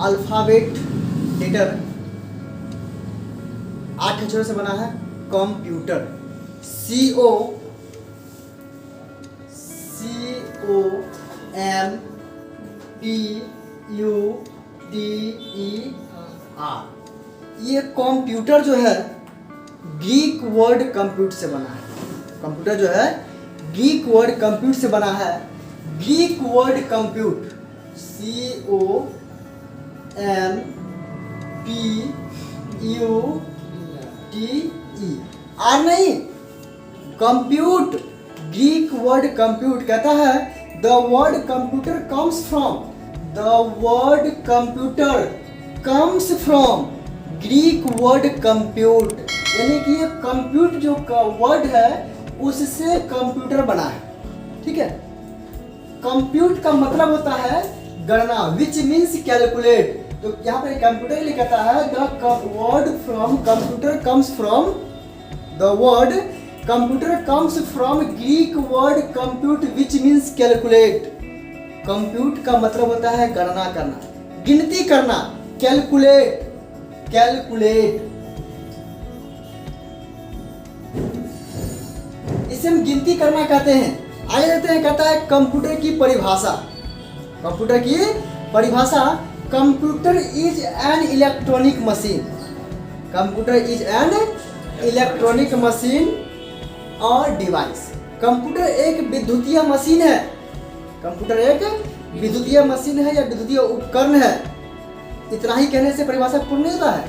Alphabet letter 8 अक्षरों से बना है कंप्यूटर। COMPUTER। ये कंप्यूटर जो है ग्रीक वर्ड कंप्यूट से बना है। कंप्यूटर जो है ग्रीक वर्ड कंप्यूट से बना है। Greek word compute COMPUTE R नहीं, कंप्यूट। ग्रीक वर्ड कंप्यूट कहता है the word computer comes from Greek word compute, यानी कि ये कंप्यूट जो वर्ड है उससे कंप्यूटर बना है। ठीक है, कंप्यूट का मतलब होता है गणना, विच मीन्स कैलकुलेट। तो यहाँ पर कंप्यूटर के लिए कहता है the word computer comes from Greek word compute which means calculate. Compute का मतलब होता है गणना करना, गिनती करना, कैलकुलेट। इसे हम गिनती करना कहते हैं। आगे देखते हैं, कहता है कंप्यूटर की परिभाषा। Computer is an electronic machine और डिवाइस। कंप्यूटर एक विद्युतीय मशीन है। या विद्युतीय उपकरण है। इतना ही कहने से परिभाषा पूर्ण नहीं होता है।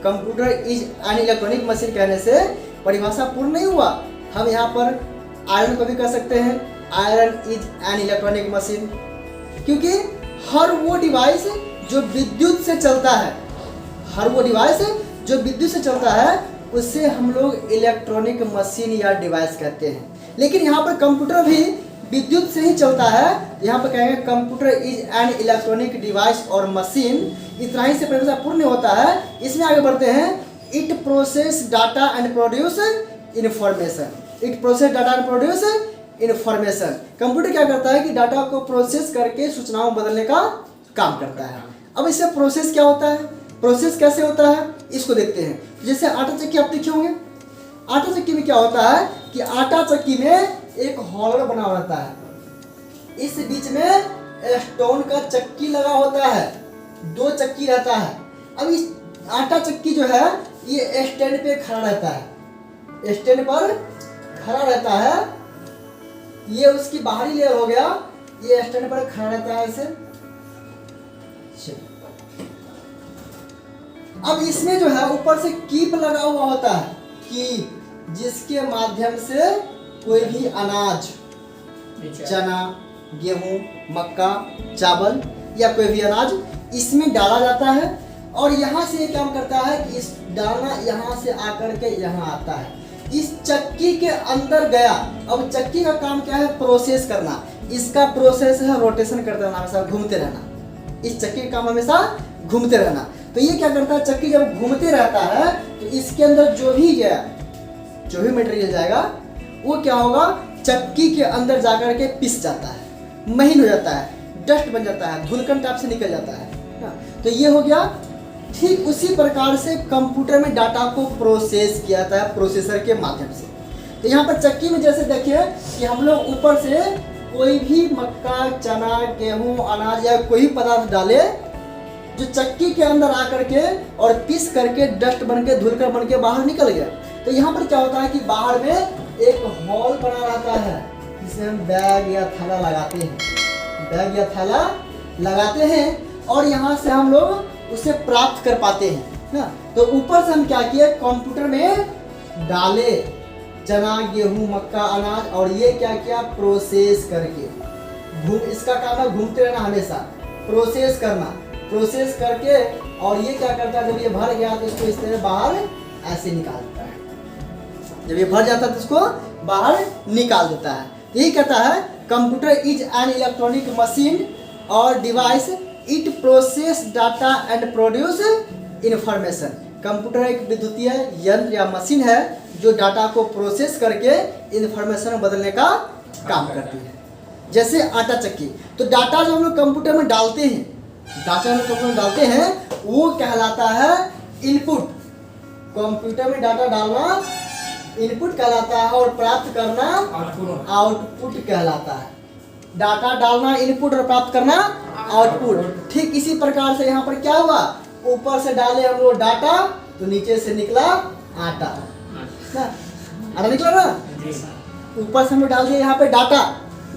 Computer is an electronic machine कहने से परिभाषा पूर्ण नहीं हुआ। हम यहाँ पर आयरन को भी कह सकते हैं, iron is an electronic machine, क्योंकि हर वो डिवाइस जो विद्युत से चलता है उससे हम लोग इलेक्ट्रॉनिक मशीन या डिवाइस कहते हैं। लेकिन यहाँ पर कंप्यूटर भी विद्युत से ही चलता है। यहाँ पर कहेंगे computer is an electronic device और मशीन। इतना ही से परिभाषा पूर्ण होता है। इसमें आगे बढ़ते हैं, it process data and produce information. Computer क्या करता है कि डाटा को प्रोसेस करके सूचनाओं बदलने का काम करता है। अब इससे प्रोसेस क्या होता है, प्रोसेस कैसे होता है, इसको देखते हैं। जैसे आटा चक्की आप देखे होंगे। आटा चक्की में क्या होता है कि आटा चक्की में एक हॉलर बना रहता है। इस बीच में स्टोन का चक्की लगा होता है, 2 चक्की रहता है। अब इस आटा चक्की जो है ये स्टैंड पे खड़ा रहता है। ये उसकी बाहरी लेयर हो गया, ये स्टैंड पर खड़ा रहता है ऐसे। अब इसमें जो है ऊपर से कीप लगा हुआ होता है, कीप, जिसके माध्यम से कोई भी अनाज, चना, गेहूं, मक्का, चावल या कोई भी अनाज इसमें डाला जाता है। और यहाँ से ये काम करता है कि इस दाना यहाँ से आकर के यहाँ आता है, इस चक्की के अंदर गया। अब चक्की का काम क्या है, प्रोसेस करना। इसका प्रोसेस है रोटेशन करते रहना, हमेशा घूमते रहना। इस चक्की का काम हमेशा घूमते रहना। तो ये क्या करता है, चक्की जब घूमते रहता है तो इसके अंदर जो भी मटेरियल जाएगा वो क्या होगा, चक्की के अंदर जाकर के पिस जाता है, महीन हो जाता है, डस्ट बन जाता है, धुलकन टाइप से निकल जाता है। तो ये हो गया। ठीक उसी प्रकार से कंप्यूटर में डाटा को प्रोसेस किया जाता है प्रोसेसर के माध्यम से। तो यहाँ पर चक्की में जैसे देखिए कि हम लोग ऊपर से कोई भी मक्का, चना, गेहूं, अनाज या कोई पदार्थ डाले जो चक्की के अंदर आकर के और पीस करके डस्ट बन के, धुलकर बन के बाहर निकल गया। तो यहाँ पर क्या होता है कि बाहर में एक हॉल बना रहता है, जिसे हम बैग या थैला लगाते हैं और यहाँ से हम लोग उसे प्राप्त कर पाते हैं ना। तो ऊपर से हम क्या किए, कंप्यूटर में डाले चना, गेहूं, मक्का, अनाज, और ये क्या किया, प्रोसेस करके इसका काम है घूमते रहना, हमेशा प्रोसेस करके। और ये क्या करता है, जब ये भर गया तो इसको इस तरह बाहर ऐसे निकाल देता है। जब ये भर जाता है तो इसको बाहर निकाल देता है। यही कहता है computer is an electronic machine और device, it process data and produce information. Computer एक विद्युतीय यंत्र या मशीन है जो डाटा को प्रोसेस करके इंफॉर्मेशन बदलने का काम करती है। जैसे आटा चक्की, तो डाटा जो हम लोग कंप्यूटर में डालते हैं डाटा में तो डालते हैं वो कहलाता है इनपुट। कंप्यूटर में डाटा डालना इनपुट कहलाता है और प्राप्त करना आउटपुट कहलाता है। डाटा डालना इनपुट और प्राप्त करना आउटपुट। ठीक इसी प्रकार से यहाँ पर क्या हुआ, ऊपर से डाले हम लोग डाटा तो नीचे से निकला आटा ना, आटा निकला ना। ऊपर से हम लोग डाल दिए यहाँ पे डाटा।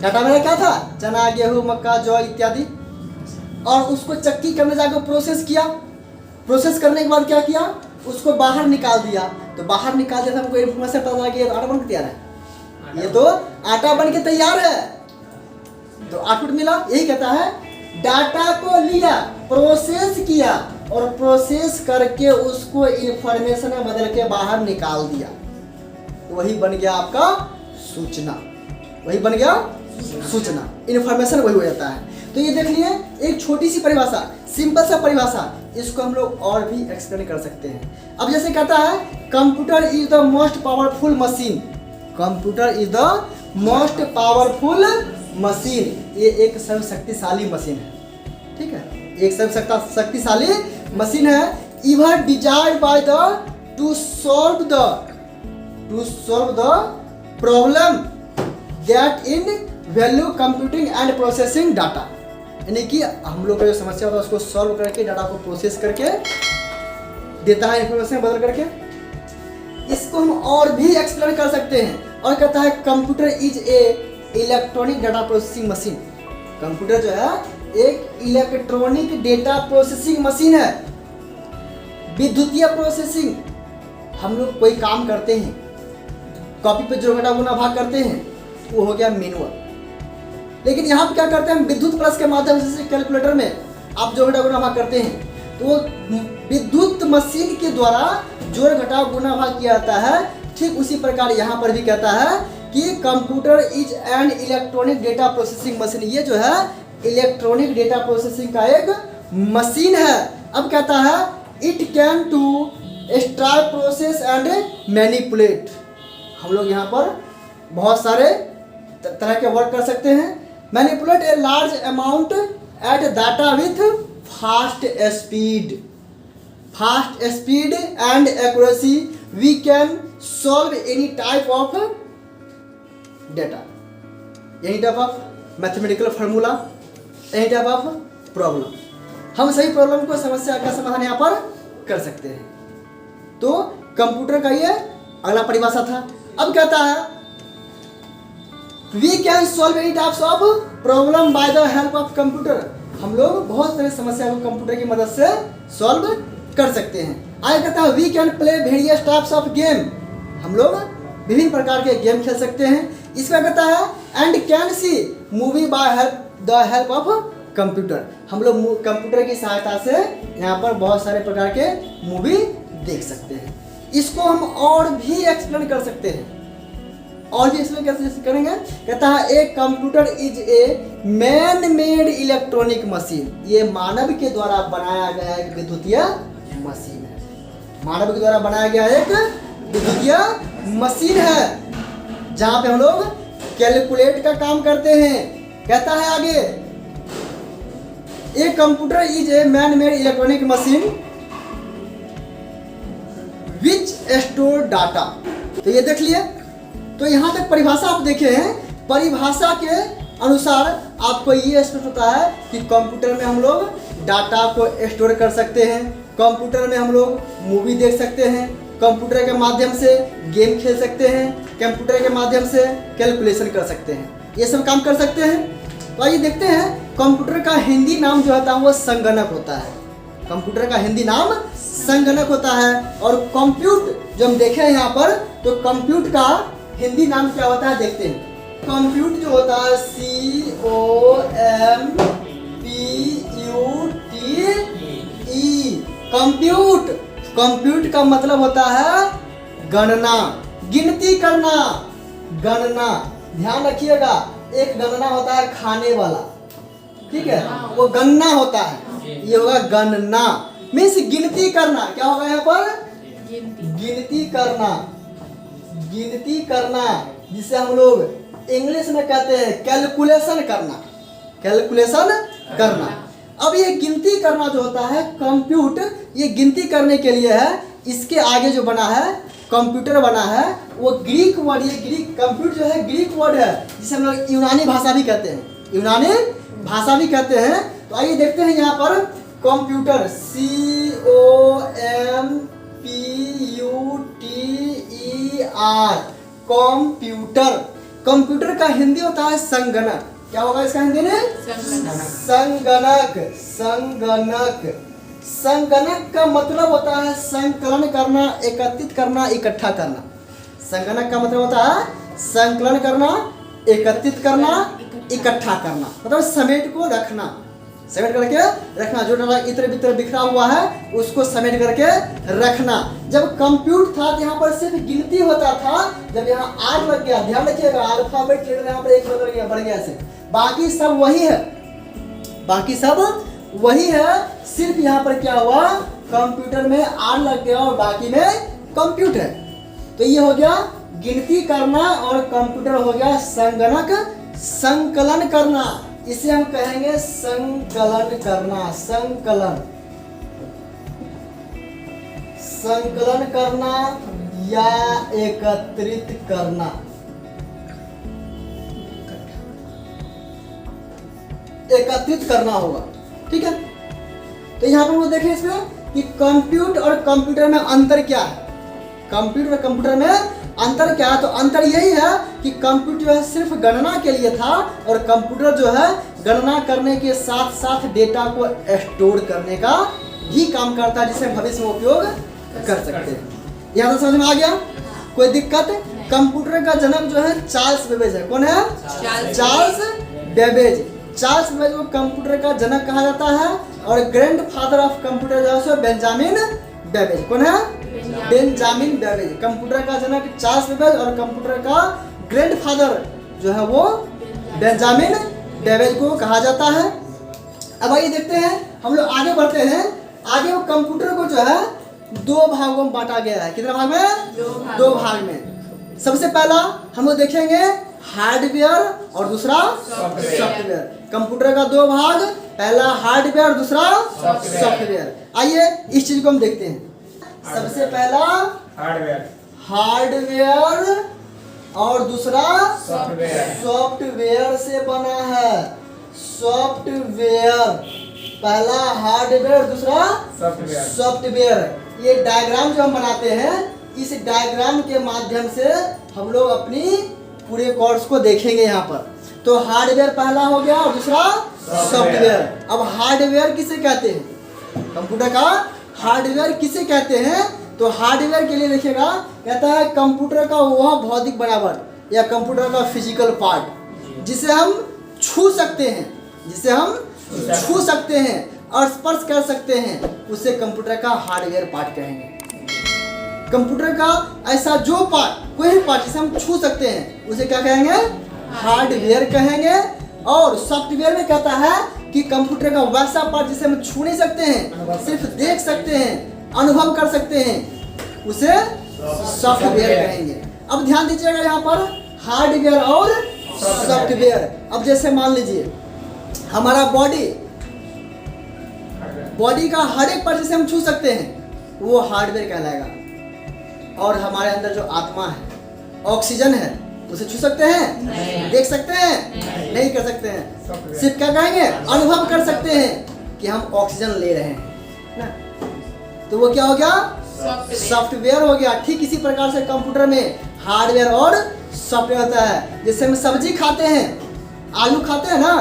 डाटा में क्या था, चना गेहूं मक्का जौ इत्यादि। और उसको चक्की करने जाकर प्रोसेस किया। प्रोसेस करने के बाद क्या किया, उसको बाहर निकाल दिया। तो बाहर निकाल दिया तो हमको इन्फॉर्मेशन पता लगा कि आटा बन के तैयार है, ये तो आटा बन के तैयार है, तो आउटपुट मिला। यही कहता है डाटा को लिया, प्रोसेस किया और प्रोसेस करके उसको इंफॉर्मेशन में बदल के बाहर निकाल दिया, तो वही बन गया आपका सूचना। वही बन गया सूचना, इंफॉर्मेशन वही हो जाता है। तो ये देख लिए एक छोटी सी परिभाषा, सिंपल सा परिभाषा, इसको हम लोग और भी एक्सप्लेन कर सकते हैं। अब जैसे कहता है computer is the most powerful machine. Computer is the most powerful machine, ये एक सर्वशक्तिशाली मशीन है, ठीक है, एक सर्वशक्तिशाली मशीन है। Even desired by the two solve the problem that in value computing and processing data, यानी कि हम लोग का जो समस्या होता है उसको सॉल्व करके डाटा को प्रोसेस करके देता है, इंफॉर्मेशन बदल करके। इसको हम और भी एक्सप्लेन कर सकते हैं और कहता है computer is a electronic data processing machine. Computer जो है एक इलेक्ट्रॉनिक डेटा प्रोसेसिंग मशीन है। विद्युतीय प्रोसेसिंग, हम लोग कोई काम करते हैं, कॉपी पे जो घटा गुना भाग करते हैं, वो हो गया मैनुअल। लेकिन यहाँ पे क्या करते हैं, विद्युत प्लस के माध्यम से कैलकुलेटर में आप जोड़ घटा गुना भाग करते हैं, तो वो विद्युत मशीन के द्वारा जोड़ घटाव गुना भाग किया जाता है। ठीक उसी प्रकार यहाँ पर भी कहता है कि computer is an electronic data processing machine. ये जो है इलेक्ट्रॉनिक डेटा प्रोसेसिंग का एक मशीन है। अब कहता है it can to extract process and manipulate. हम लोग यहाँ पर बहुत सारे तरह के वर्क कर सकते हैं। Manipulate a large amount at data with fast speed and accuracy we can solve any type of data, any type of mathematical formula, any type of problem. हम सही प्रॉब्लम को, समस्या का समाधान यहाँ पर कर सकते हैं। तो कंप्यूटर का ये अगला परिभाषा था। अब कहता है we can solve any types of problem by the help of computer. हम लोग बहुत सारी समस्या को कंप्यूटर की मदद से सॉल्व कर सकते हैं। आगे कहता है we can play various types of game. हम लोग विभिन्न प्रकार के गेम खेल सकते हैं। इसमें कहता है and can see movie by the help of computer. हम लोग कंप्यूटर की सहायता से यहाँ पर बहुत सारे प्रकार के मूवी देख सकते हैं। इसको हम और भी एक्सप्लेन कर सकते हैं। और भी एक्सप्लेन कैसे करेंगे, कहता है a computer is a man made electronic machine. ये मानव के द्वारा बनाया गया एक विद्युतीय मशीन है। मानव के द्वारा बनाया गया एक विद्युतीय मशीन है जहां पे हम लोग कैलकुलेट का काम करते हैं। कहता है आगे a computer is a man made electronic machine which store data. तो ये देख लिए, तो यहां तक परिभाषा आप देखे हैं। परिभाषा के अनुसार आपको ये स्पष्ट होता है कि कंप्यूटर में हम लोग डाटा को स्टोर कर सकते हैं, कंप्यूटर में हम लोग मूवी देख सकते हैं, कंप्यूटर के माध्यम से गेम खेल सकते हैं, कंप्यूटर के माध्यम से कैलकुलेशन कर सकते हैं, ये सब काम कर सकते हैं। तो आइए देखते हैं कंप्यूटर का हिंदी नाम जो होता है वो संगणक होता है। कंप्यूटर का हिंदी नाम संगणक होता है। और कंप्यूट जो हम देखे हैं यहाँ पर, तो कंप्यूट का हिंदी नाम क्या होता है देखते हैं। कंप्यूट जो होता है COMPUTE। कंप्यूट, कंप्यूट का मतलब होता है गणना, गिनती करना, गणना। ध्यान रखिएगा, एक गणना होता है खाने वाला, ठीक है, वो गणना होता है। ये होगा गणना, मीन्स गिनती करना। क्या होगा यहाँ पर, गिनती करना, गिनती करना, जिसे हम लोग इंग्लिश में कहते हैं कैलकुलेशन करना, कैलकुलेशन करना। अब ये गिनती करना जो होता है कंप्यूट, ये गिनती करने के लिए है। इसके आगे जो बना है कंप्यूटर बना है वो ग्रीक वर्ड, ये ग्रीक कंप्यूटर जो है ग्रीक वर्ड है जिसे हम लोग यूनानी भाषा भी कहते हैं, यूनानी भाषा भी कहते हैं। तो आइए देखते हैं यहाँ पर कंप्यूटर COMPUTER कंप्यूटर। कंप्यूटर का हिंदी होता है संगणक। क्या होगा इसका हिंदी में? संगणक। संगणक संगणक का मतलब होता है संकलन करना, एकत्रित करना, इकट्ठा करना। संगणक का मतलब होता है संकलन करना, एकत्रित करना, इकट्ठा करना, मतलब समेट को रखना, समेट करके रखना। जो डाटा इत्र बित्र बिखरा हुआ है उसको समेट करके रखना। जब कंप्यूट था तो यहाँ पर सिर्फ गिनती होता था। जब यहाँ आर लग गया, ध्यान रखिएगा, अल्फाबेट यहाँ पर एक बदल गया, बढ़ गया से, बाकी सब वही है, बाकी सब वही है। सिर्फ यहाँ पर क्या हुआ, कंप्यूटर में आर लग गया और बाकी में कंप्यूटर है। तो ये हो गया गिनती करना और कंप्यूटर हो गया संगणक। संकलन करना, इसे हम कहेंगे संकलन करना। संकलन, संकलन करना या एकत्रित करना। एकत्रित करना होगा, ठीक है। तो यहाँ पर वो देखें इसमें कि कंप्यूटर और कंप्यूटर में अंतर क्या है। कंप्यूटर और कंप्यूटर में अंतर क्या है? तो अंतर यही है कि कंप्यूटर जो है सिर्फ गणना के लिए था और कंप्यूटर जो है गणना करने के साथ साथ डेटा को स्टोर करने का भी काम करता है, जिसे भविष्य में उपयोग कर सकते हैं। यहाँ तो समझ में आ गया, कोई दिक्कत? कंप्यूटर का जनक जो है चार्ल्स बेबेज है। कौन है? Charles Babbage. चार्ल्स बेबेज को कंप्यूटर का जनक कहा जाता है और ग्रैंड फादर ऑफ कंप्यूटर जो है बेंजामिन बेबेज। कौन है? Benjamin Babbage. कंप्यूटर का जनक चार्ल्स बेबेज और कंप्यूटर का ग्रैंड फादर जो है वो बेंजामिन बेबेज को कहा जाता है। अब आइए देखते हैं, हम लोग आगे बढ़ते हैं। आगे वो कंप्यूटर को जो है दो भागों में बांटा गया है। कितने भाग में? दो भाग में। सबसे पहला हम लोग देखेंगे हार्डवेयर और दूसरा सॉफ्टवेयर। कंप्यूटर का दो भाग, पहला हार्डवेयर और दूसरा सॉफ्टवेयर। आइए इस चीज को हम देखते हैं। सबसे पहला हार्डवेयर, हार्डवेयर और दूसरा सॉफ्टवेयर। सॉफ्टवेयर से बना है सॉफ्टवेयर। पहला हार्डवेयर, दूसरा सॉफ्टवेयर। ये डायग्राम जो हम बनाते हैं, इस डायग्राम के माध्यम से हम लोग अपनी पूरे कोर्स को देखेंगे यहाँ पर। तो हार्डवेयर पहला हो गया और दूसरा सॉफ्टवेयर। अब हार्डवेयर किसे कहते हैं? कंप्यूटर का हार्डवेयर किसे कहते हैं? तो हार्डवेयर के लिए देखिएगा, कहता है कंप्यूटर का वह भौतिक बनावट या कंप्यूटर का फिजिकल पार्ट जिसे हम छू सकते हैं, जिसे हम छू सकते हैं और स्पर्श कर सकते हैं, उसे कंप्यूटर का हार्डवेयर पार्ट कहेंगे। कंप्यूटर का ऐसा जो पार्ट, कोई भी पार्ट जिसे हम छू सकते हैं, उसे क्या कहेंगे? हार्डवेयर कहेंगे। और सॉफ्टवेयर में कहता है कि कंप्यूटर का वैसा पार्ट जिसे हम छू नहीं सकते हैं, सिर्फ देख सकते हैं, अनुभव कर सकते हैं, उसे सॉफ्टवेयर कहेंगे। अब ध्यान दीजिएगा यहाँ पर हार्डवेयर और सॉफ्टवेयर। अब जैसे मान लीजिए हमारा बॉडी का हर एक पार्ट जिसे हम छू सकते हैं वो हार्डवेयर कहलाएगा। और हमारे अंदर जो आत्मा है, ऑक्सीजन है, उसे छू सकते हैं? नहीं। देख सकते हैं? नहीं कर सकते हैं। सिर्फ क्या कहेंगे? अनुभव कर सकते हैं कि हम ऑक्सीजन ले रहे हैं ना। तो वो क्या हो गया? सॉफ्टवेयर हो गया। ठीक इसी प्रकार से कंप्यूटर में हार्डवेयर और सॉफ्टवेयर होता है। जैसे हम सब्जी खाते हैं, आलू खाते हैं ना,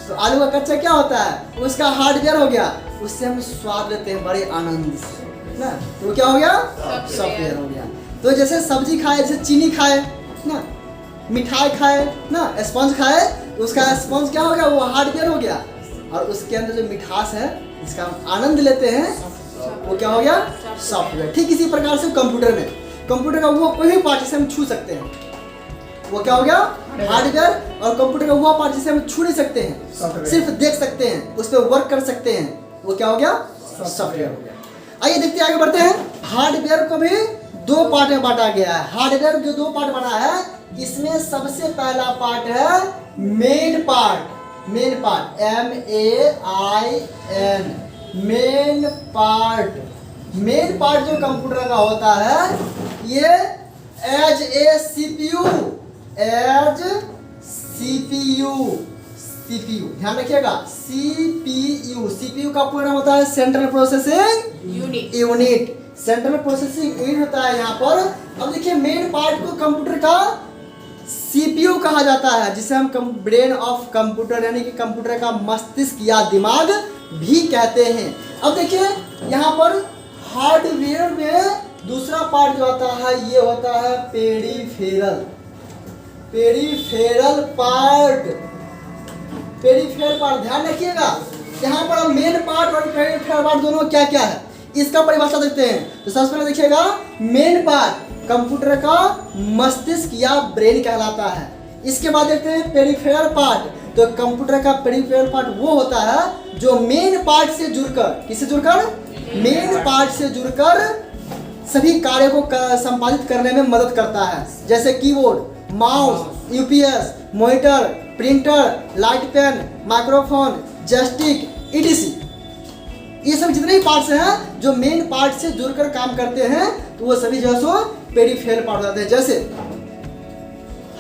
तो आलू का कच्चा क्या होता है? उसका हार्डवेयर हो गया, उससे हम स्वाद लेते हैं बड़े आनंद से ना। तो वो क्या हो गया? सॉफ्टवेयर हो गया। तो जैसे सब्जी खाए, जैसे चीनी खाए ना, मिठाई खाए ना, स्पंज खाए, तो उसका स्पंज क्या हो गया? वो हार्डवेयर हो गया। और उसके अंदर जो मिठास है जिसका हम आनंद लेते हैं, वो क्या हो गया? सॉफ्टवेयर। ठीक इसी प्रकार से कंप्यूटर में, कंप्यूटर का वो कोई भी पार्ट जिसे हम छू सकते हैं, वो क्या हो गया? हार्डवेयर। और कंप्यूटर का वो पार्ट जिसे हम छू नहीं सकते हैं, सिर्फ देख सकते हैं, उस पर वर्क कर सकते हैं, वो क्या हो गया? सॉफ्टवेयर हो गया। आइए देखते हैं, आगे बढ़ते हैं। हार्डवेयर को भी दो पार्ट में बांटा गया है। हार्डवेयर जो दो पार्ट बना है, इसमें सबसे पहला पार्ट है main part. Main part, MAIN, main part. Main part जो कंप्यूटर का होता है ये एज ए सीपीयू, सीपीयू ध्यान रखिएगा, सीपीयू का पूरा नाम होता है central processing unit. Central processing unit होता है यहाँ पर। अब देखिए मेन पार्ट को कंप्यूटर का सीपीयू कहा जाता है, जिसे हम ब्रेन ऑफ कंप्यूटर यानी कि कंप्यूटर का मस्तिष्क या दिमाग भी कहते हैं। अब देखिए यहाँ पर हार्डवेयर में दूसरा पार्ट जो होता है ये होता है पेरिफेरल पार्ट। पेरिफेरल पार्ट ध्यान रखिएगा, यहाँ पर मेन पार्ट और पेरिफेरल पार्ट दोनों क्या क्या है इसका परिभाषा देखते हैं। तो सबसे पहले देखिएगा मेन पार्ट कंप्यूटर का मस्तिष्क या ब्रेन कहलाता है। इसके बाद देखते हैं पेरिफेरल पार्ट। तो कंप्यूटर का पेरिफेरल पार्ट वो होता है जो मेन पार्ट से जुड़कर, किससे जुड़कर, मेन पार्ट से जुड़कर सभी कार्यों को संपादित करने में मदद करता है, जैसे keyboard, mouse, UPS, monitor, printer, light pen, microphone, joystick, ETC. ये सब जितने भी पार्ट्स हैं जो मेन पार्ट से जुड़कर काम करते हैं तो वो सभी जो है सो पेरिफेरल पार्ट होते हैं। जैसे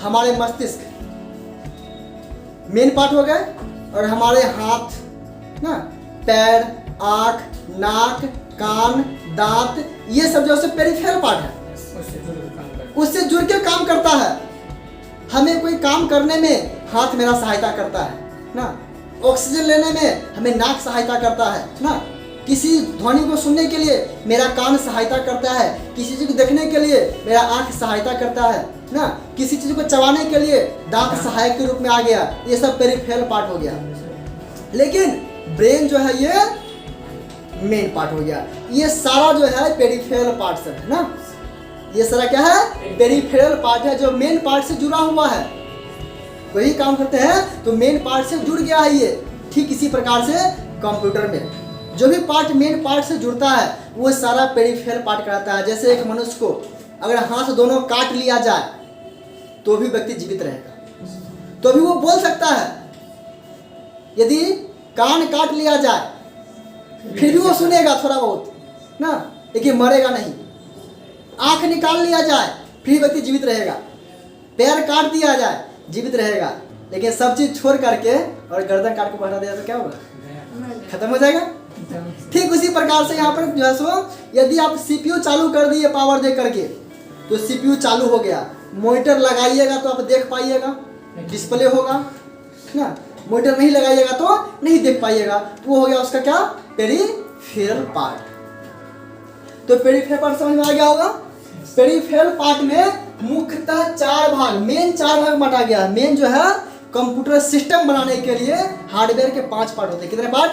हमारे मस्तिष्क मेन पार्ट हो गए, और हमारे हाथ ना, पैर, आँख, नाक, कान, दांत, ये सब जो है पेरिफेरल पार्ट है, उससे जुड़ के काम करता है। हमें कोई काम करने में हाथ मेरा सहायता करता है ना, ऑक्सीजन लेने में हमें नाक सहायता करता है ना, किसी ध्वनि को सुनने के लिए मेरा कान सहायता करता है, किसी चीज को देखने के लिए मेरा आंख सहायता करता है ना, किसी चीज को चबाने के लिए दांत सहायक के रूप में आ गया। ये सब पेरिफेरल पार्ट हो गया। लेकिन ब्रेन जो है ये मेन पार्ट हो गया। ये सारा जो है पेरिफेरल पार्ट सब है ना, ये सारा क्या है, पेरिफेरल पार्ट है जो मेन पार्ट से जुड़ा हुआ है। वही काम करते हैं तो मेन पार्ट से जुड़ गया है ये। ठीक इसी प्रकार से कंप्यूटर में जो भी पार्ट मेन पार्ट से जुड़ता है वो सारा पेरिफेरल पार्ट कहलाता है। जैसे एक मनुष्य को अगर हाथ दोनों काट लिया जाए तो भी व्यक्ति जीवित रहेगा, तो भी वो बोल सकता है। यदि कान काट लिया जाए फिर भी वो सुनेगा थोड़ा बहुत ना, लेकिन मरेगा नहीं। आंख निकाल लिया जाए फिर व्यक्ति जीवित रहेगा, पैर काट दिया जाए जीवित रहेगा, लेकिन सब चीज छोड़ करके और गर्दन काट के बैठा दिया तो क्या होगा, खत्म हो जाएगा। ठीक उसी प्रकार से यहाँ पर जो है सो यदि आप सीपीयू चालू कर दिए पावर दे करके तो सीपीयू चालू हो गया। मॉनिटर लगाइएगा तो आप देख पाइएगा, डिस्प्ले होगा ना, मॉनिटर नहीं लगाइएगा तो नहीं देख पाइएगा। वो हो गया उसका क्या, पेरिफेरल पार्ट। तो पेरिफेरल पार्ट समझ में आ गया होगा। पेरिफेरल पार्ट में मुख्यतः चार भाग, मेन चार भाग बांटा गया है। मेन जो है कंप्यूटर सिस्टम बनाने के लिए हार्डवेयर के 5 पार्ट होते हैं। कितने पार्ट,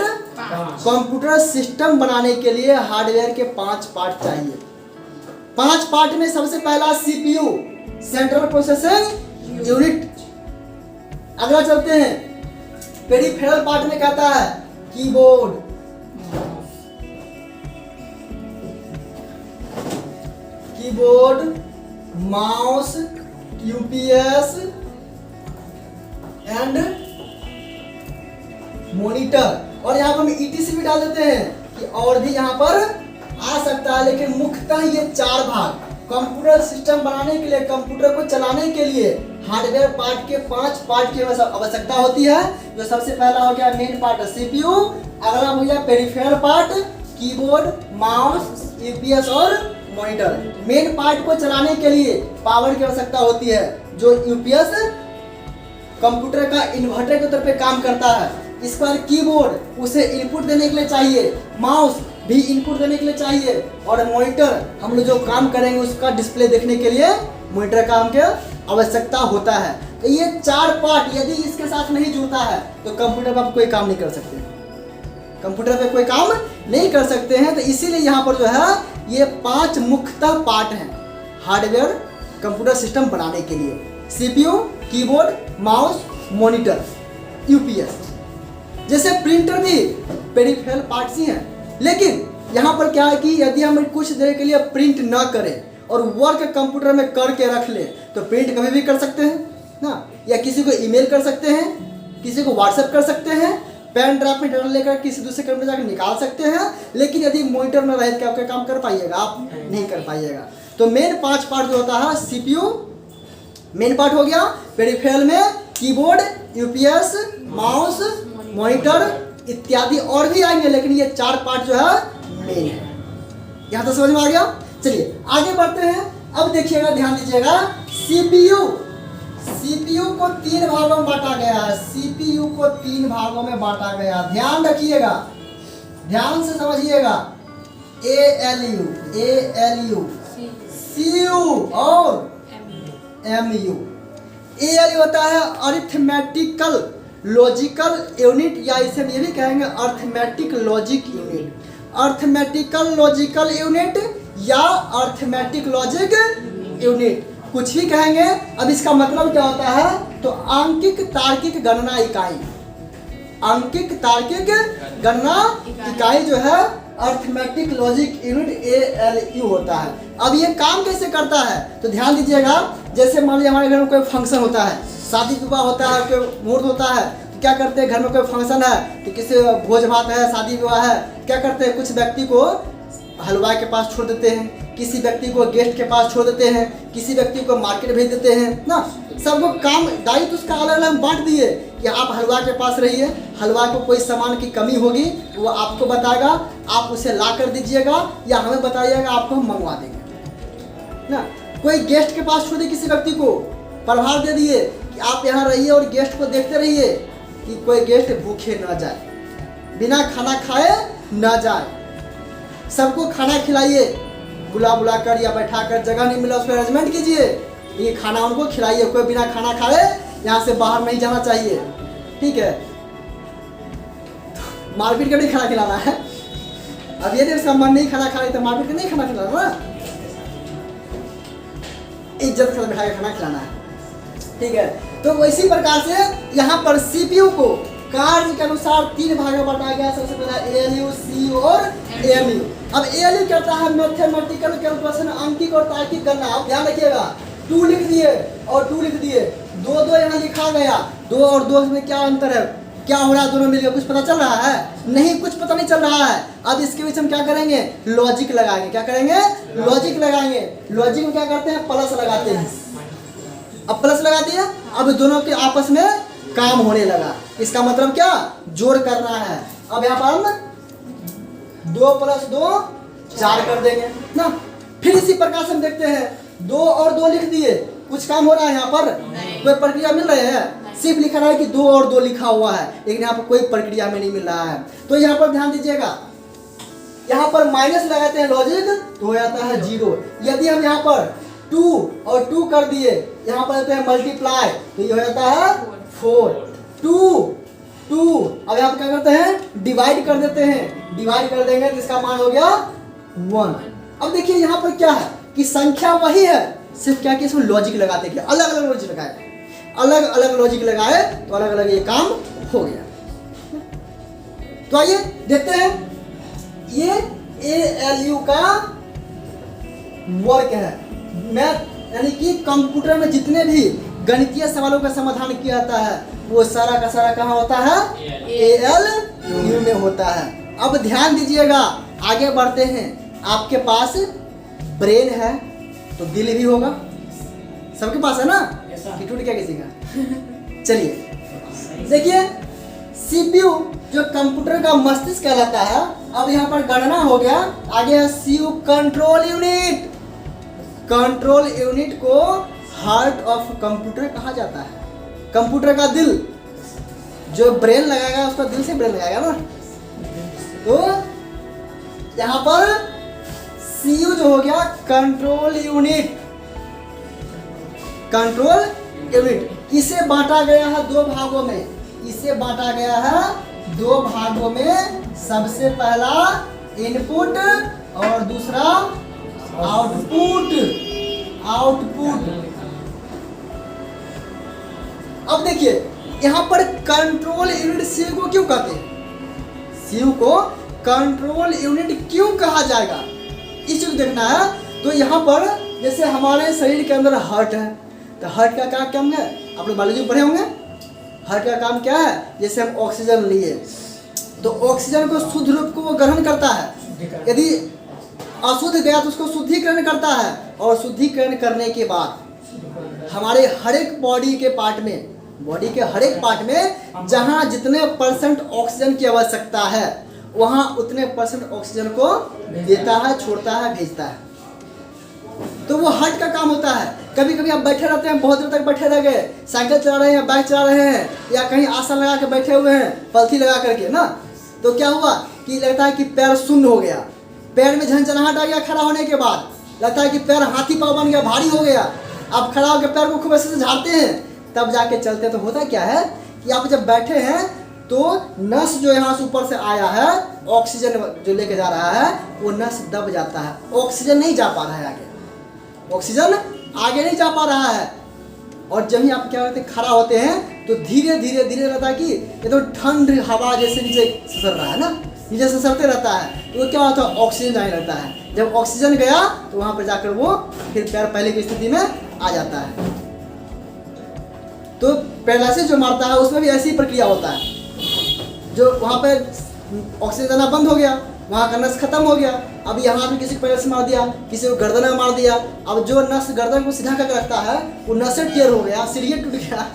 कंप्यूटर सिस्टम बनाने के लिए हार्डवेयर के 5 पार्ट चाहिए। 5 पार्ट में सबसे पहला सीपीयू, सेंट्रल प्रोसेसिंग यूनिट। अगला चलते हैं पेरिफेरल पार्ट में कहता है keyboard, mouse, UPS and monitor. और यहाँ पर हम ईटीसी भी डाल देते हैं कि और भी यहाँ पर आ सकता है, लेकिन मुख्यतः ये 4 भाग कंप्यूटर सिस्टम बनाने के लिए, कंप्यूटर को चलाने के लिए हार्डवेयर पार्ट के 5 पार्ट की आवश्यकता होती है। जो सबसे पहला हो गया मेन पार्ट सीपीयू, अगला हो गया peripheral part keyboard, mouse, UPS और मॉनिटर। मेन पार्ट को चलाने के लिए पावर की आवश्यकता होती है। जो यूपीएस कंप्यूटर का इन्वर्टर के तौर पे काम करता है। इस पर कीबोर्ड उसे इनपुट देने के लिए चाहिए, माउस भी इनपुट देने के लिए चाहिए, और मॉनिटर हम लोग जो काम करेंगे उसका डिस्प्ले देखने के लिए मॉनिटर काम की आवश्यकता होता है। तो ये 4 पार्ट यदि इसके साथ नहीं जुड़ता है तो कंप्यूटर पर आप कोई काम नहीं कर सकते, कंप्यूटर पे कोई काम नहीं कर सकते हैं। तो इसीलिए यहाँ पर जो है ये 5 मुख्यतः पार्ट हैं हार्डवेयर कंप्यूटर सिस्टम बनाने के लिए: CPU, keyboard, mouse, monitor, UPS. जैसे प्रिंटर भी पेरिफेरल पार्ट्स ही हैं, लेकिन यहाँ पर क्या है कि यदि हम कुछ देर के लिए प्रिंट ना करें और वर्क कंप्यूटर में करके रख लें तो प्रिंट कभी भी कर सकते हैं ना, या किसी को ईमेल कर सकते हैं, किसी को व्हाट्सएप कर सकते हैं, पेन ड्राइव में डाटा लेकर किसी दूसरे कमरे में जाकर निकाल सकते हैं, लेकिन यदि मॉनिटर न रहे तो आपका काम कर पाइएगा? आप नहीं कर पाइएगा। तो मेन 5 पार्ट जो होता है CPU मेन पार्ट हो गया, पेरिफेरल में कीबोर्ड, यूपीएस, माउस, मॉनिटर इत्यादि और भी आएंगे, लेकिन ये 4 पार्ट जो है मेन है। यहाँ तो समझ में आ गया। चलिए आगे बढ़ते हैं। अब देखिएगा, ध्यान दीजिएगा, CPU को 3 भागों में बांटा गया है। CPU को 3 भागों में बांटा गया, ध्यान रखिएगा, ध्यान से समझिएगा। ALU, CU और MU। ALU होता है अरिथमेटिकल लॉजिकल यूनिट, या इसे ये भी कहेंगे arithmetic logic unit, arithmetical logical unit या अर्थमेटिक लॉजिक यूनिट, कुछ भी कहेंगे। अब इसका मतलब क्या होता है? तो अंकिक तार्किक गणना इकाई, अंकिक तार्किक गणना इकाई जो है अर्थमेटिक लॉजिक यूनिट ALU होता है। अब ये काम कैसे करता है? तो ध्यान दीजिएगा, जैसे मान लीजिए हमारे घर में कोई फंक्शन होता है, शादी विवाह होता है, कोई मुहूर्त होता है, तो क्या करते हैं? घर में कोई फंक्शन है तो किसी भोज भात है, शादी विवाह है, क्या करते हैं? कुछ व्यक्ति को हलवाई के पास छोड़ देते हैं, किसी व्यक्ति को गेस्ट के पास छोड़ देते हैं, किसी व्यक्ति को मार्केट भेज देते हैं ना। सबको काम दायित्व उसका अलग अलग बांट दिए कि आप हलवाई के पास रहिए, हलवाई को कोई सामान की कमी होगी वो आपको बताएगा, आप उसे ला कर दीजिएगा या हमें बताइएगा, आपको हम मंगवा देंगे ना। कोई गेस्ट के पास छोड़ दिए, किसी व्यक्ति को प्रभार दे दिए कि आप यहाँ रहिए और गेस्ट को देखते रहिए कि कोई गेस्ट भूखे ना जाए, बिना खाना खाए ना जाए, सबको खाना खिलाइए, बुला कर या बैठा कर, जगह नहीं मिला उसमें अरेंजमेंट कीजिए, ये खाना उनको खिलाइए, कोई बिना खाना खाए यहाँ से बाहर नहीं जाना चाहिए, ठीक है। मारपीट कर नहीं खाना खिलाना है। अब यदि उसका मन नहीं खाना खाने तो मारपीट कर नहीं खाना खिलाना ना, इज्जत से बैठा के खाना खिलाना है, ठीक है। तो इसी प्रकार से यहाँ पर CPU को कार्य के अनुसार 3 भागों में बांटा गया। सबसे पहला ALU, CU और MU। अब ALU कहता है मैथमेटिकल कैलकुलेशन, अंकिक और तार्किक गणना। अब ध्यान रखिएगा, 2 लिख दिए और 2 लिख दिए, 2 यहाँ लिखा गया, 2 और 2 में क्या अंतर है? क्या हो रहा है दोनों मिलकर? कुछ पता चल रहा है? नहीं, कुछ पता नहीं चल रहा है। अब इसके बीच हम क्या करेंगे? लॉजिक लगाएंगे। क्या करेंगे? लॉजिक लगाएंगे। लॉजिक में क्या करते हैं? प्लस लगाते हैं। अब प्लस लगा दिया, अब दोनों के आपस में काम होने लगा। इसका मतलब क्या? जोड़ करना है। अब यहाँ पर हम 2 + 2 4 कर देंगे ना। फिर इसी प्रकार से हम देखते हैं, 2 और 2 लिख दिए, कुछ काम हो रहा है यहाँ पर? कोई प्रक्रिया मिल रही है? सिर्फ लिखा रहा है कि 2 और 2 लिखा हुआ है, लेकिन यहाँ पर कोई प्रक्रिया में नहीं मिल रहा है। तो यहाँ पर ध्यान दीजिएगा, यहाँ पर माइनस लगाते हैं लॉजिक तो हो जाता है 0। यदि हम यहाँ पर 2 और 2 कर दिए, यहाँ पर देते हैं मल्टीप्लाई, तो ये हो जाता है 4। 2 अब यहाँ पर क्या करते हैं? डिवाइड कर देते हैं। डिवाइड कर देंगे तो इसका मान हो गया 1। अब देखिए यहाँ पर क्या है कि संख्या वही है, सिर्फ क्या कि इसमें लॉजिक लगाते हैं, अलग अलग लॉजिक लगाए, अलग अलग लॉजिक लगाए तो अलग अलग ये काम हो गया। तो आइए देखते हैं, ये ALU का वर्क है। मैथ यानी कि कंप्यूटर में जितने भी गणितीय सवालों का समाधान किया जाता है वो सारा का सारा कहाँ होता है? ALU में होता है। अब ध्यान दीजिएगा, आगे बढ़ते हैं। आपके पास ब्रेन है तो दिल भी होगा, सबके पास है ना? कि टूट गया किसी का? चलिए देखिए, CPU जो कंप्यूटर का मस्तिष्क कहलाता है। अब यहाँ पर गणना हो गया, आगे है CU control unit. Control unit को हार्ट ऑफ कंप्यूटर कहा जाता है। कंप्यूटर का दिल, जो ब्रेन लगाएगा उसका दिल से ब्रेन लगाएगा ना। तो यहाँ पर CU जो हो गया कंट्रोल यूनिट। कंट्रोल यूनिट इसे बांटा गया है 2 भागों में। इसे बांटा गया है 2 भागों में। सबसे पहला इनपुट और दूसरा आउटपुट। अब देखिए यहाँ पर कंट्रोल यूनिट CU को क्यों कहते हैं? CU को कंट्रोल यूनिट क्यों कहा जाएगा, इस चीज देखना है। तो यहाँ पर जैसे हमारे शरीर के अंदर हार्ट है, तो हार्ट का क्या काम है? आप लोग बायोलॉजी में पढ़े होंगे। हार्ट का काम क्या है? जैसे हम ऑक्सीजन लिए तो ऑक्सीजन को शुद्ध रूप को वो ग्रहण करता है, यदि अशुद्ध गया तो उसको शुद्धिकरण करता है, और शुद्धिकरण करने के बाद हमारे हर एक बॉडी के पार्ट में जहाँ जितने % ऑक्सीजन की आवश्यकता है वहाँ उतने % ऑक्सीजन को देता है, छोड़ता है, भेजता है। तो वो हार्ट का काम होता है। कभी कभी आप बैठे रहते हैं, बहुत देर तक बैठे रह गए, साइकिल चला रहे हैं, बाइक चला रहे हैं, या कहीं आसन लगा के बैठे हुए हैं पलथी लगा करके ना, तो क्या हुआ कि लगता है कि पैर शून्य हो गया, पैर में झनझनाहट आ गया खड़ा होने के बाद, लगता है कि पैर हाथी पाँव बन गया, भारी हो गया। आप खड़ा होकर पैर को खूब ऐसे से झाड़ते हैं, तब जाके चलते। तो होता क्या है कि आप जब बैठे हैं तो नस जो यहाँ से ऊपर से आया है, ऑक्सीजन जो लेके जा रहा है, वो नस दब जाता है, ऑक्सीजन नहीं जा पा रहा है आगे, ऑक्सीजन आगे नहीं जा पा रहा है। और जब ही आप क्या करते हैं, खड़ा होते हैं, तो धीरे धीरे धीरे रहता है कि ये तो ठंड हवा जैसे नीचे ससर रहा है ना, नीचे ससरते रहता है, तो वो क्या होता है, ऑक्सीजन जाने लगता है। जब ऑक्सीजन गया तो वहाँ पर जाकर वो फिर पैर पहले की स्थिति में आ जाता है। तो पैरालिसिस जो मारता है उसमें भी ऐसी ही प्रक्रिया होता है, जो वहाँ पर ऑक्सीजन जाना बंद हो गया, वहाँ का नस खत्म हो गया। अब यहाँ पे किसी को पैर से मार दिया, किसी को गर्दन में मार दिया, अब जो नस गर्दन को सीधा करके रखता है वो नस टेढ़ हो गया, सीढ़ी टूट गया।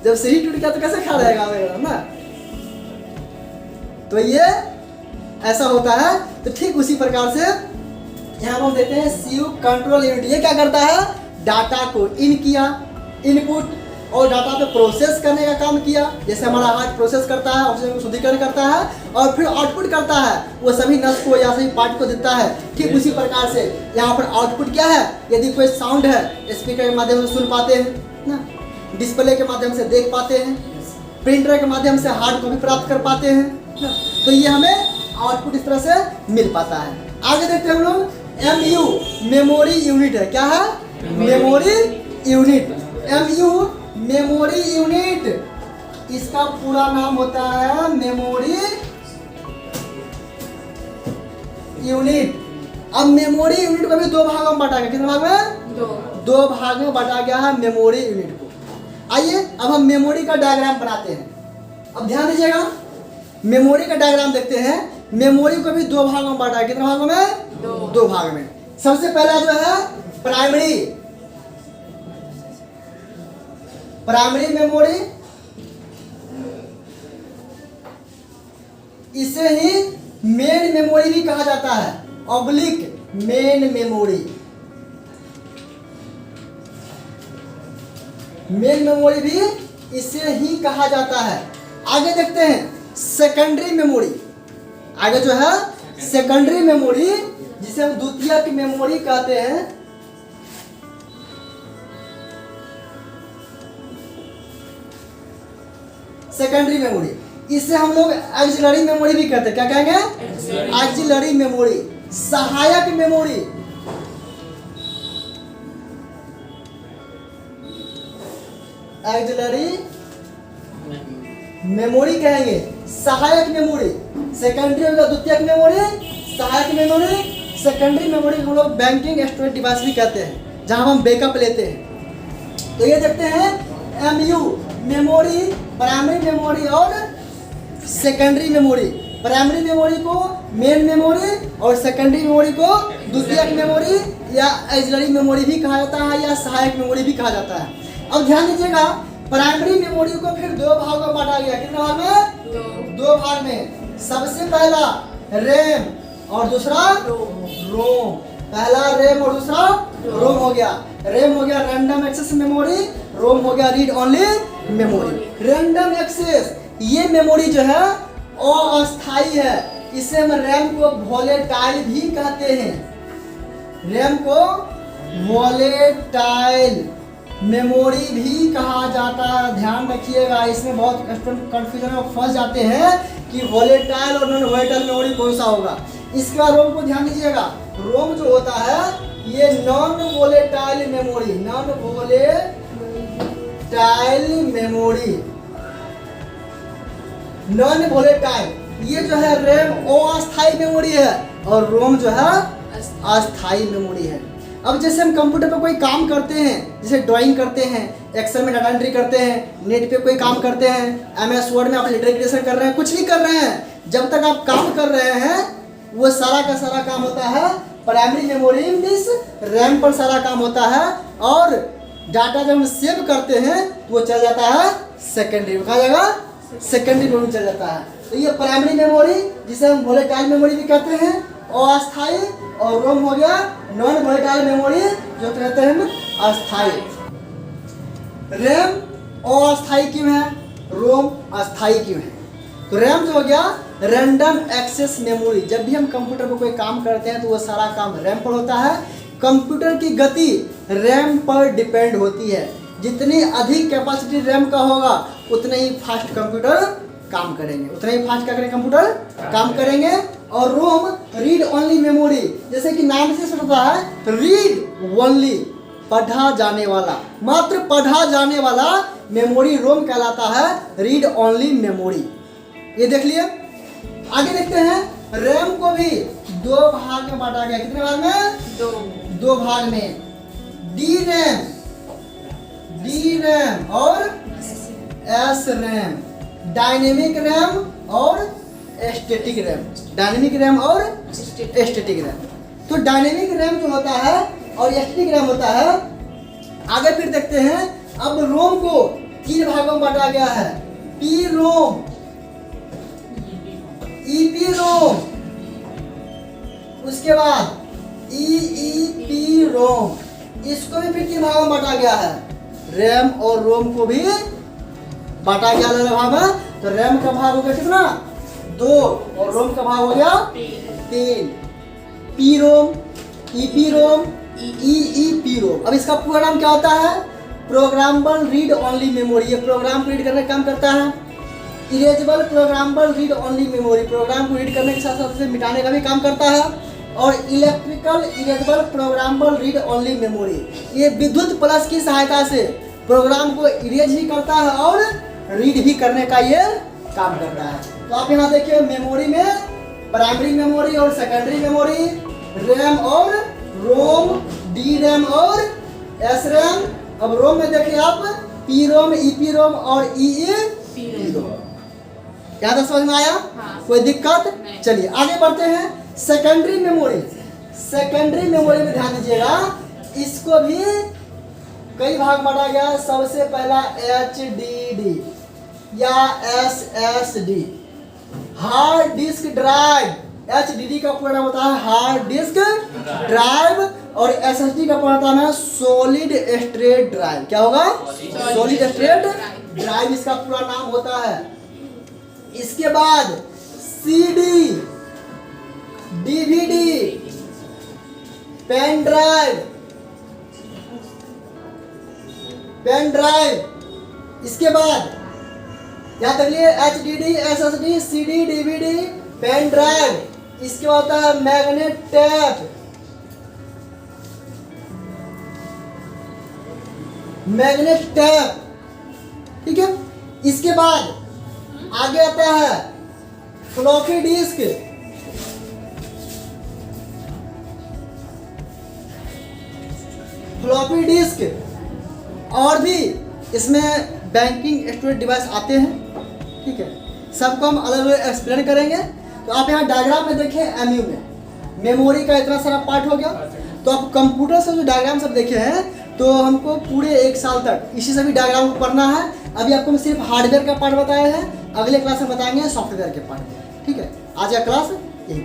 जब सीढ़ी टूट गया तो कैसे खड़ा रहेगा ना। तो ये ऐसा होता है। तो ठीक उसी प्रकार से यहाँ हम देते हैं सीयू कंट्रोल यूनिट। ये क्या करता है, डाटा को इन किया, इनपुट और डाटा पे प्रोसेस करने का काम किया। जैसे हमारा हार्ट प्रोसेस करता है, ऑक्सीजन को शुद्धिकरण करता है और फिर आउटपुट करता है, वो सभी नस को या सभी पार्ट को देता है। ठीक उसी प्रकार से यहाँ पर आउटपुट क्या है, यदि कोई साउंड है स्पीकर के माध्यम से सुन पाते हैं ना, डिस्प्ले के माध्यम से देख पाते हैं, प्रिंटर के माध्यम से हार्ड कॉपी प्राप्त कर पाते हैं ना, तो ये हमें आउटपुट इस तरह से मिल पाता है। आगे देखते हैं हम लोग, MU मेमोरी यूनिट है। क्या है, memory unit. MU memory unit, इसका पूरा नाम होता है मेमोरी यूनिट। अब मेमोरी यूनिट को भी दो भागों में बांटा गया। कितने भाग में? दो भाग में बांटा गया है मेमोरी यूनिट को। आइए अब हम मेमोरी का डायग्राम बनाते हैं। अब ध्यान दीजिएगा, मेमोरी का डायग्राम देखते हैं। मेमोरी को भी दो भागों में बांटा है। कितने भागों में? दो भाग में। सबसे पहला जो है प्राइमरी मेमोरी, इसे ही मेन मेमोरी भी कहा जाता है, oblique main memory. Main memory भी इसे ही कहा जाता है। आगे देखते हैं सेकेंडरी मेमोरी। आगे जो है सेकेंडरी मेमोरी, जिसे हम द्वितीयक मेमोरी कहते हैं। सेकेंडरी मेमोरी, इसे हम लोग एक्सिलरी मेमोरी भी कहते हैं। क्या कहेंगे? एक्सिलरी मेमोरी, सहायक मेमोरी। एक्सिलरी मेमोरी कहेंगे, सहायक मेमोरी। सेकेंडरी होगा द्वितीयक मेमोरी, सहायक मेमोरी। सेकेंडरी मेमोरी हम लोग बैंकिंग स्टोरेज डिवाइस भी कहते हैं, जहां हम बैकअप लेते हैं। तो ये देखते हैं MU मेमोरी, प्राइमरी मेमोरी और सेकेंडरी मेमोरी। प्राइमरी मेमोरी को मेन मेमोरी और सेकेंडरी मेमोरी को द्वितीयक मेमोरी या एक्सिलरी मेमोरी भी कहा जाता है, या सहायक मेमोरी भी कहा जाता है। अब ध्यान दीजिएगा, प्राइमरी मेमोरी को फिर दो भागों में बांटा गया। कितने भाग में? दो भाग में। सबसे पहला रैम और दूसरा रोम। पहला रैम और दूसरा रोम हो गया। रैम हो गया रैंडम एक्सेस मेमोरी, रोम हो गया read only memory. Random access ये मेमोरी जो है अस्थायी है, इसे हम रैम को वोलेटाइल भी कहते हैं। रैम को वोलेटाइल मेमोरी भी कहा जाता है। ध्यान रखिएगा, इसमें बहुत कंफ्यूजन में फंस जाते हैं कि वोलेटाइल और नॉन वोलेटाइल मेमोरी कौन सा होगा। इसका रोम को ध्यान दीजिएगा, रोम जो होता है ये non volatile memory, non volatile memory, non volatile. ये जो है रैम अस्थायी मेमोरी है और रोम जो है अस्थायी मेमोरी है। अब जैसे हम कंप्यूटर पर कोई काम करते हैं, जैसे ड्राइंग करते हैं, एक्सेल में डाटा एंट्री करते हैं, नेट पे कोई काम करते हैं, MS वर्ड में आप लेटर क्रिएशन कर रहे हैं, कुछ भी कर रहे हैं, जब तक आप काम कर रहे हैं वो सारा का सारा काम होता है प्राइमरी मेमोरी मींस रैम पर सारा काम होता है, और डाटा जब हम सेव करते हैं तो वो चल जाता है सेकेंडरी में, कहा जाएगा सेकेंडरी मेमोरी में चल जाता है। तो ये प्राइमरी मेमोरी जिसे हम वोलेटाइल मेमोरी भी कहते हैं, अस्थायी, और रोम हो गया नॉन वोलेटाइल मेमोरी जो कहते हैं हम अस्थायी। रैम अस्थायी क्यों है, रोम अस्थायी क्यों है? तो रैम जो हो गया रैंडम एक्सेस मेमोरी, जब भी हम कंप्यूटर पर कोई काम करते हैं तो वो सारा काम रैम पर होता है। कंप्यूटर की गति रैम पर डिपेंड होती है, जितनी अधिक कैपेसिटी रैम का होगा उतना ही फास्ट कंप्यूटर काम करेंगे, उतना ही फास्ट क्या करेंगे कंप्यूटर काम करेंगे। और रोम रीड ओनली मेमोरी, जैसे कि नाम से होता है रीड ओनली, पढ़ा जाने वाला, मात्र पढ़ा जाने वाला मेमोरी रोम कहलाता है रीड ओनली मेमोरी। ये देख लिए। आगे देखते हैं रैम को भी दो भाग में बांटा गया, कितने भाग में? दो भाग में, डी रैम और एस रैम, डायनेमिक रैम और स्टैटिक रैम, डायनेमिक रैम और स्टैटिक रैम। तो डायनेमिक रैम जो होता है और स्टैटिक रैम होता है। आगे फिर देखते हैं, अब रोम को तीन भागों में बांटा गया है, पी रोम, ईपी रोम, उसके बाद ईईपी रोम, इसको भी फिर तीन भागों में बांटा गया है। रैम और रोम को भी बांटा गया अलग भाग में। तो रैम का भाग हो गया कितना? 2, और रोम का भाग हो गया 3। PROM, EPROM, EEPROM. अब इसका पूरा नाम क्या होता है? Programmable read only memory. ये प्रोग्राम को रीड करने का काम करता है। Erasable programmable read only memory, program को रीड करने के साथ साथ उसे मिटाने का भी काम करता है। और electrical erasable programmable read only memory, ये विद्युत प्लस की सहायता से प्रोग्राम को इरेज भी करता है और रीड भी करने का ये काम करता है। तो आप यहाँ देखिए मेमोरी में प्राइमरी मेमोरी और सेकेंडरी मेमोरी, रैम और रोम, डी रैम और एस रैम। अब रोम में देखिए आप पी रोम, ईपी रोम और ईई रोम। यहाँ तक समझ में आया? हाँ। कोई दिक्कत? चलिए आगे बढ़ते हैं। सेकेंडरी मेमोरी, सेकेंडरी मेमोरी में ध्यान दीजिएगा, इसको भी कई भाग बांटा गया। सबसे पहला HDD या SSD, hard disk drive. HDD का पूरा नाम होता है हार्ड डिस्क ड्राइव, और SSD का पूरा नाम है सॉलिड स्टेट ड्राइव। क्या होगा? सॉलिड स्टेट ड्राइव इसका पूरा नाम होता है। इसके बाद CD, DVD, पेन ड्राइव, इसके बाद याद रखिए HDD, SSD, CD, DVD, pen drive. इसके बाद होता है मैग्नेट टेप, ठीक है। इसके बाद आगे आता है फ्लॉपी डिस्क, और भी इसमें बैंकिंग स्टोरेज डिवाइस आते हैं, ठीक है। सबको हम अलग अलग एक्सप्लेन करेंगे। तो आप यहाँ डायग्राम में देखें, एमयू में मेमोरी का इतना सारा पार्ट हो गया। तो आप कंप्यूटर से जो डायग्राम सब देखे हैं तो हमको पूरे 1 साल तक इसी सभी डायग्राम को पढ़ना है। अभी आपको मैं सिर्फ हार्डवेयर का पार्ट बताया है, अगले क्लास में बताएंगे सॉफ्टवेयर के पार्ट, ठीक है। आज का क्लास यही